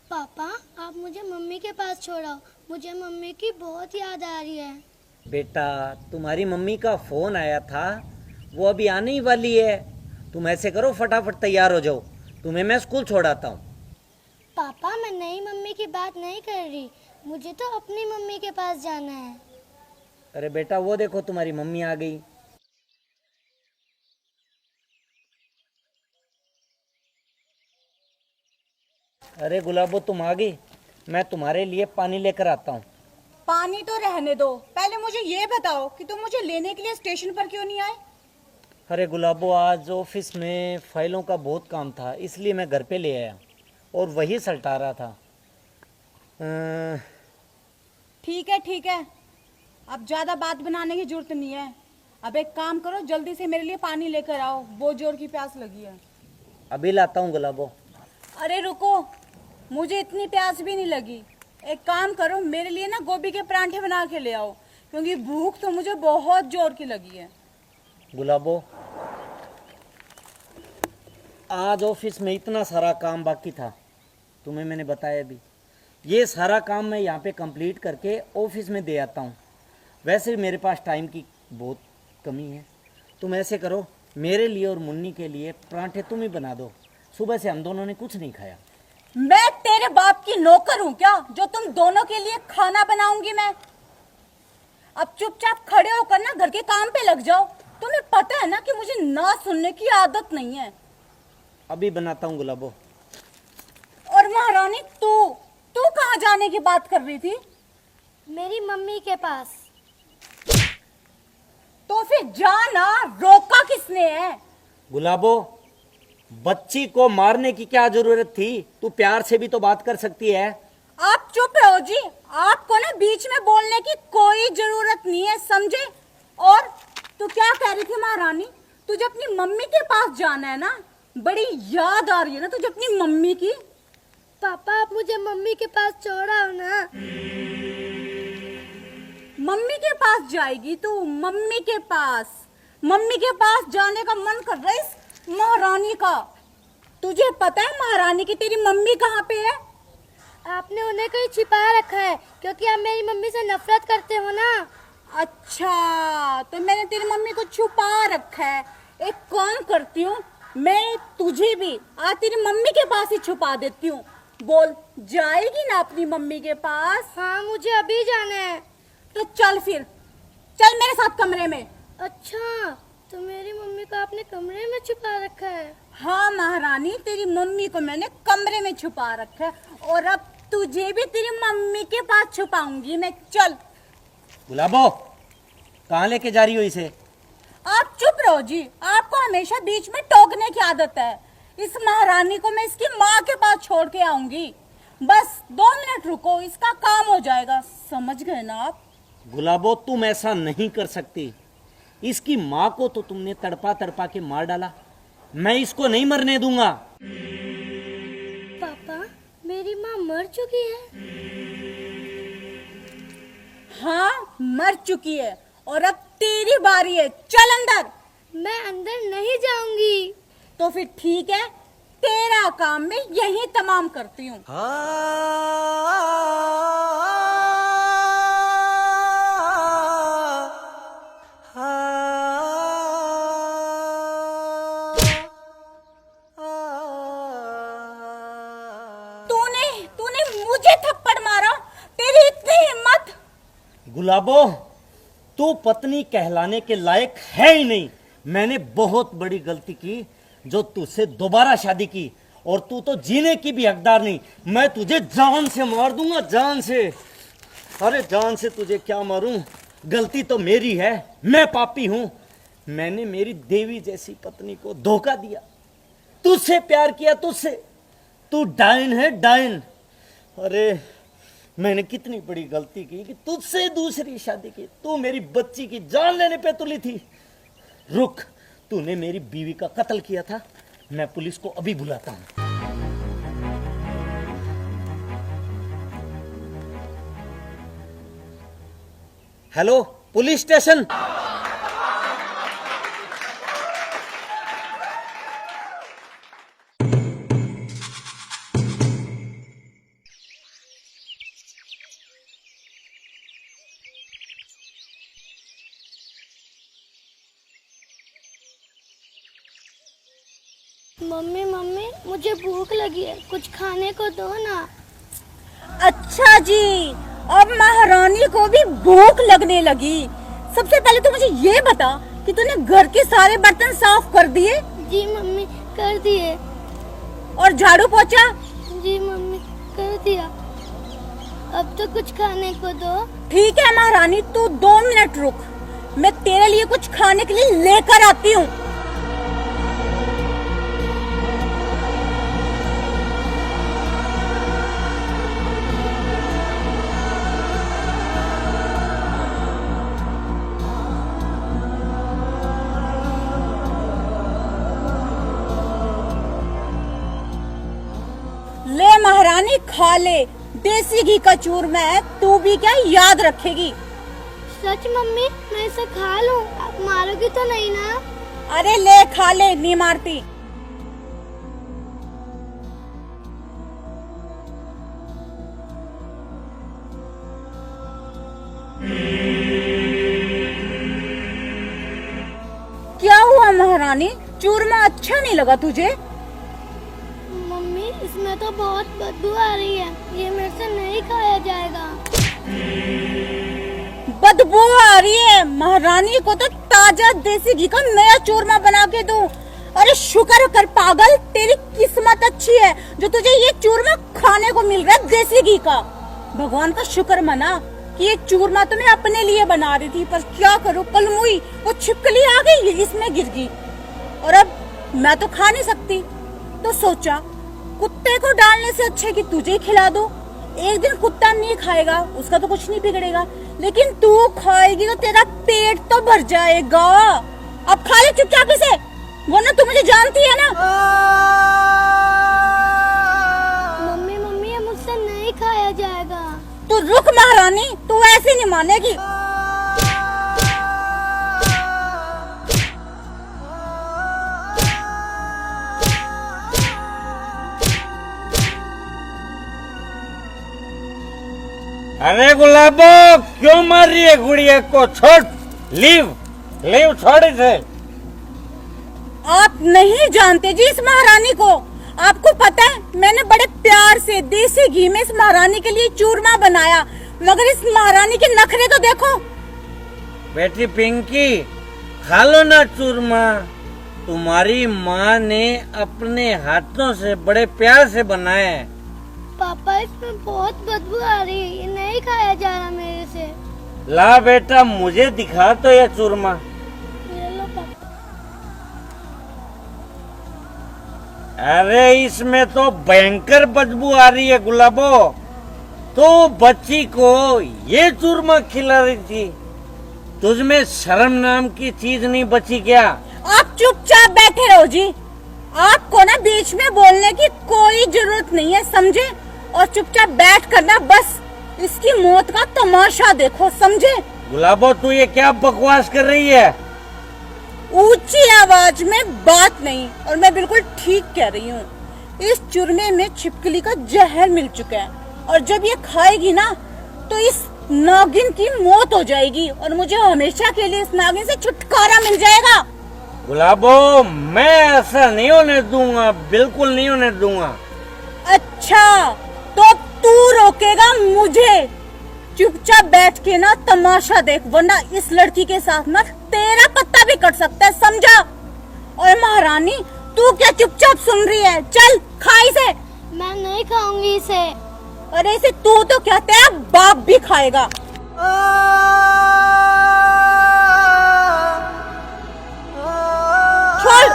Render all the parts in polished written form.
पापा, आप मुझे मम्मी के पास छोड़ो। मुझे मम्मी की बहुत याद आ रही है। बेटा, तुम्हारी मम्मी का फोन आया था, वो अभी आने ही वाली है। तुम ऐसे करो, फटाफट तैयार हो जाओ, तुम्हें मैं स्कूल छोड़ाता हूँ। पापा, मैं नई मम्मी की बात नहीं कर रही, मुझे तो अपनी मम्मी के पास जाना है। अरे बेटा, वो देखो तुम्हारी मम्मी आ गई। अरे गुलाबो, तुम आ गई। मैं तुम्हारे लिए पानी लेकर आता हूँ। पानी तो रहने दो, पहले मुझे ये बताओ कि तुम मुझे लेने के लिए स्टेशन पर क्यों नहीं आए। अरे गुलाबो, आज ऑफिस में फाइलों का बहुत काम था, इसलिए मैं घर पे ले आया और वही सल्टा रहा था। ठीक है, अब ज्यादा बात बनाने की जरूरत नहीं है। अब एक काम करो, जल्दी से मेरे लिए पानी लेकर आओ, बहुत जोर की प्यास लगी है। अभी लाता हूँ गुलाबो। अरे रुको, मुझे इतनी प्यास भी नहीं लगी। एक काम करो, मेरे लिए ना गोभी के परांठे बना के ले आओ, क्योंकि भूख तो मुझे बहुत जोर की लगी है। गुलाबो, आज ऑफिस में इतना सारा काम बाकी था, तुम्हें मैंने बताया भी। ये सारा काम मैं यहाँ पे कंप्लीट करके ऑफिस में दे आता हूँ। वैसे भी मेरे पास टाइम की बहुत कमी है। तुम ऐसे करो, मेरे लिए और मुन्नी के लिए परांठे तुम ही बना दो। सुबह से हम दोनों ने कुछ नहीं खाया। मैं तेरे बाप की नौकर हूँ क्या, जो तुम दोनों के लिए खाना बनाऊंगी मैं? अब चुपचाप खड़े होकर ना घर के काम पे लग जाओ। तुम्हें पता है ना कि मुझे ना सुनने की आदत नहीं है। अभी बनाता हूँ गुलाबो। और महारानी, तू तू कहाँ जाने की बात कर रही थी? मेरी मम्मी के पास। तो फिर जाना, रोका किसने है? गुलाबो, बच्ची को मारने की क्या जरूरत थी? तू प्यार से भी तो बात कर सकती है। आप चुप रहो जी, आपको ना बीच में बोलने की कोई जरूरत नहीं है, समझे? और तू क्या कह रही थी महारानी? तुझे अपनी मम्मी के पास जाना है ना? बड़ी याद आ रही है ना तुझे अपनी मम्मी की? पापा, आप मुझे मम्मी के पास छोड़ो ना। मम्मी के पास जाएगी तू? मम्मी के पास? मम्मी के पास जाने का मन कर रहा है इस महारानी का। तुझे पता है महारानी की तेरी मम्मी कहाँ पे है? आपने उन्हें कहीं छिपा रखा है, क्योंकि आप मेरी मम्मी से नफरत करते हो ना। अच्छा, तो मैंने तेरी मम्मी को छुपा रखा है। एक काम करती हूँ, मैं तुझे भी आज तेरी मम्मी के पास ही छुपा देती हूँ। बोल, जाएगी ना अपनी मम्मी के पास? हाँ, मुझे अभी जाना है। तो चल फिर, चल मेरे साथ कमरे में। अच्छा, तो मेरी मम्मी को आपने कमरे में छुपा रखा है? हाँ महारानी, तेरी मम्मी को मैंने कमरे में छुपा रखा है, और अब तुझे भी तेरी मम्मी के पास छुपाऊंगी मैं। चल। गुलाबो, कहाँ लेके जा रही हो इसे? आप चुप रहो जी, आपको हमेशा बीच में टोकने की आदत है। इस महारानी को मैं इसकी माँ के पास छोड़ के आऊंगी। बस 2 मिनट रुको, इसका काम हो जाएगा, समझ गए ना आप? गुलाबो, तुम ऐसा नहीं कर सकती। इसकी माँ को तो तुमने तड़पा तड़पा के मार डाला, मैं इसको नहीं मरने दूंगा। पापा, मेरी माँ मर चुकी है? हाँ, मर चुकी है, और अब तेरी बारी है। चल अंदर। मैं अंदर नहीं जाऊंगी। तो फिर ठीक है, तेरा काम मैं यही तमाम करती हूँ। तूने तूने मुझे थप्पड़ मारा? तेरी इतनी हिम्मत? गुलाबो, तू पत्नी कहलाने के लायक है ही नहीं। मैंने बहुत बड़ी गलती की जो तुझसे दोबारा शादी की, और तू तो जीने की भी हकदार नहीं। मैं तुझे जान से मार दूंगा, जान से। अरे जान से तुझे क्या मारूं? गलती तो मेरी है, मैं पापी हूं। मैंने मेरी देवी जैसी पत्नी को धोखा दिया, तुझसे प्यार किया, तुझसे। तू डायन है, डायन। अरे मैंने कितनी बड़ी गलती की कि तुझसे दूसरी शादी की। तू मेरी बच्ची की जान लेने पे तुली थी। रुक, तूने मेरी बीवी का कत्ल किया था, मैं पुलिस को अभी बुलाता हूं। Hello, police station. Mummy mummy मुझे भूख लगी है, कुछ खाने को दो ना। अच्छा जी, अब महारानी को भी भूख लगने लगी। सबसे पहले तो मुझे ये बता कि तूने घर के सारे बर्तन साफ कर दिए? जी मम्मी कर दिए। और झाड़ू पोछा? जी मम्मी कर दिया। अब तो कुछ खाने को दो। ठीक है महारानी, तू 2 मिनट रुक, मैं तेरे लिए कुछ खाने के लिए लेकर आती हूँ। ले महारानी खा ले, देसी घी का चूरमा है, तू भी क्या याद रखेगी? सच मम्मी मैं इसे खा लूं? आप मारोगी तो नहीं ना? अरे ले खा ले, नहीं मारती। क्या हुआ महारानी, चूरमा अच्छा नहीं लगा तुझे? मम्मी इसमें तो बहुत बदबू आ रही है, ये मेरे से नहीं खाया जाएगा। बदबू आ रही है? महारानी को तो ताजा देसी घी का नया चूरमा बना के दूं। अरे शुक्र कर पागल, तेरी किस्मत अच्छी है जो तुझे ये चूरमा खाने को मिल रहा है देसी घी का। भगवान का शुक्र मना कि ये चूरमा तो मैं अपने लिए बना रही थी, पर क्या करूं, कलमुई वो छिपकली आ गई, इसमें गिर गई और अब मैं तो खा नहीं सकती। तो सोचा कुत्ते को डालने से अच्छा कि तुझे खिला दो। एक दिन कुत्ता नहीं खाएगा, उसका तो कुछ नहीं बिगड़ेगा, लेकिन तू खाएगी तो तेरा पेट तो भर जाएगा। अब खा ले चुपचाप से, वरना तू मुझे जानती है ना। मम्मी मम्मी ये मुझसे नहीं खाया जाएगा। तू रुक महारानी, तू ऐसे नहीं मानेगी। अरे गुलाबो, क्यों मार रही है गुड़िया को? छोड़, लीव लीव, छोड़ इसे। आप नहीं जानते जी इस महारानी को। आपको पता है मैंने बड़े प्यार से देसी घी में इस महारानी के लिए चूरमा बनाया, मगर इस महारानी के नखरे तो देखो। बेटी पिंकी, खा लो ना चूरमा, तुम्हारी माँ ने अपने हाथों से बड़े प्यार से बनाया है। पापा इसमें बहुत बदबू आ रही है, ये नहीं खाया जा रहा मेरे से। ला बेटा, मुझे दिखा तो ये चूरमा। ये लो पापा। अरे इसमें तो भयंकर बदबू आ रही है गुलाबो। तो बच्ची को ये चूरमा खिला रही थी, तुझमें शर्म नाम की चीज नहीं बची क्या? आप चुपचाप बैठे रहो जी, आपको ना बीच में बोलने की कोई जरूरत नहीं है, समझे? और चुपचाप बैठ कर ना बस इसकी मौत का तमाशा देखो, समझे? गुलाबो, तू ये क्या बकवास कर रही है? ऊंची आवाज में बात नहीं, और मैं बिल्कुल ठीक कह रही हूँ। इस चूरमे में छिपकली का जहर मिल चुका है, और जब ये खाएगी ना तो इस नागिन की मौत हो जाएगी, और मुझे हमेशा के लिए इस नागिन से छुटकारा मिल जाएगा। गुलाबो, मैं ऐसा नहीं होने दूंगा, बिल्कुल नहीं होने दूंगा। अच्छा, तो तू रोकेगा मुझे? चुपचाप बैठ के ना तमाशा देख, वरना इस लड़की के साथ ना तेरा पत्ता भी कट सकता है, समझा? और महारानी, तू क्या चुपचाप सुन रही है? चल खा इसे। मैं नहीं खाऊंगी इसे। अरे इसे तू तो क्या, तेरा बाप भी खाएगा। छोड़।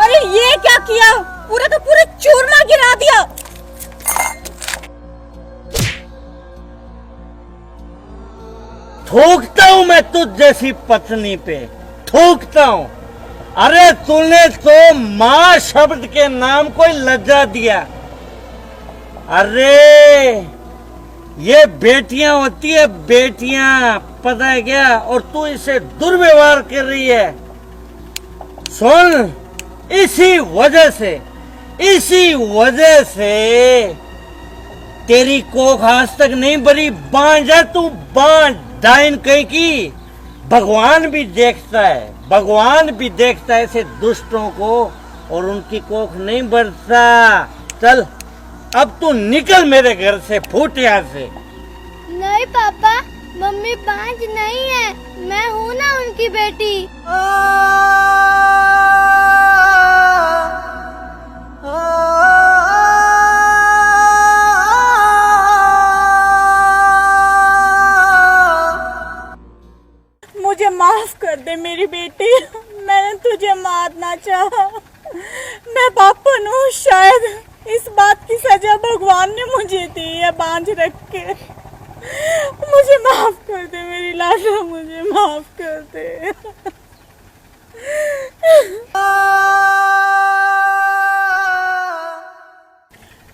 अरे ये क्या किया, पूरा का पूरा चूरमा गिरा दिया। थूकता हूँ मैं तुझ जैसी पत्नी पे, थूकता हूँ। अरे तूने तो माँ शब्द के नाम को ही लज्जा दिया। अरे ये बेटियां होती है, बेटियां, पता है क्या? और तू इसे दुर्व्यवहार कर रही है। सुन, इसी वजह से तेरी कोख आज तक नहीं भरी। बांझ है तू, बांझ, डाइन कहीं की। भगवान भी देखता है, भगवान भी देखता है ऐसे दुष्टों को और उनकी कोख नहीं बढ़ता। चल अब तू निकल मेरे घर से, फूट यहाँ से। नहीं पापा, मम्मी बांझ नहीं है, मैं हूँ ना उनकी बेटी। मुझे माफ कर दे मेरी बेटी, मैंने तुझे मारना चाहा। मैं पापन हूँ, शायद इस बात की सजा भगवान ने मुझे दी है बांझ रख के। मुझे माफ कर दे मेरी लाडला, मुझे माफ कर दे।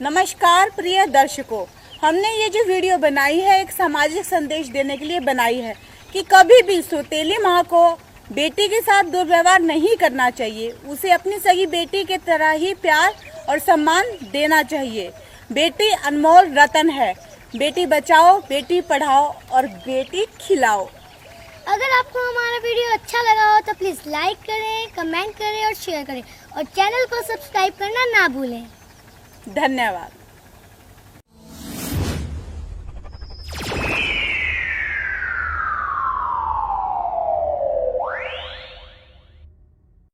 नमस्कार प्रिय दर्शकों, हमने ये जो वीडियो बनाई है एक सामाजिक संदेश देने के लिए बनाई है कि कभी भी सौतेली माँ को बेटी के साथ दुर्व्यवहार नहीं करना चाहिए। उसे अपनी सगी बेटी की तरह ही प्यार और सम्मान देना चाहिए। बेटी अनमोल रतन है। बेटी बचाओ, बेटी पढ़ाओ और बेटी खिलाओ। अगर आपको हमारा वीडियो अच्छा लगा हो तो प्लीज लाइक करें, कमेंट करें और शेयर करें और चैनल को सब्सक्राइब करना ना भूलें। धन्यवाद।